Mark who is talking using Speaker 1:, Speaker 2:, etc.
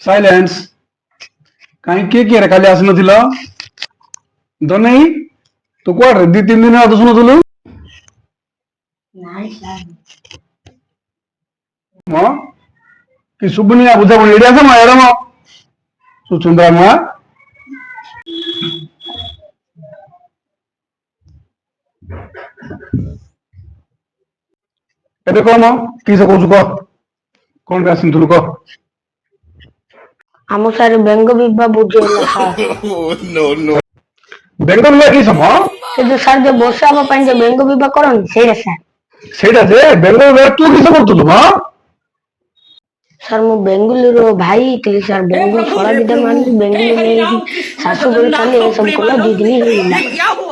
Speaker 1: Silence. କାହିଁ କିଏ କିଏ କାଲି ଆସିନଥିଲ? ଦନେଇ ତୁ କୁଆଡେ 2-3 ଦିନ ଆଦ ଶୁଣୁଥିଲୁ? ମ କି ସୁବୁନିଆ ବୁଝାବୁଣି ଏଇଠି ଆସ ଏଡମ ସୁଚନ୍ଦ୍ରା ମା ଏବେ କଣ କିସ କହୁଛୁ କହ? କଣ ପାଇଁ ଆସିଥିଲୁ କହ?
Speaker 2: ଆମ ସାର୍ ବ୍ୟଙ୍ଗ ବିବାହ ବୁଝେଇଲା ସାର୍।
Speaker 1: ବେଙ୍ଗ ବିବାହ କି ସମ?
Speaker 2: ସେ ଯୋଉ ସାର୍ ଯୋଉ ବର୍ଷା ହବା ପାଇଁ ଯୋଉ ବ୍ୟଙ୍ଗ ବିବାହ କରନ୍ତି ସେଇଟା ସାର୍।
Speaker 1: ସେଇଟା ଯେ ବେଙ୍ଗ ବିବାହ ତୁ କିସ କରୁଥିଲୁ ମ?
Speaker 2: ସାର୍ ମୁଁ ବେଙ୍ଗୁଲୁରୁ ଭାଇ ଥିଲି ସାର୍। ବେଙ୍ଗୁଲୁ ଶଳା ବିଦା ମାରିଲି ବେଙ୍ଗୁଲୁ ନେଇକି ଶାଶୁ ଘରେ ଥାଲି ଏ ସବୁ କଲା 2 ଦିନ ହେଇଗଲା।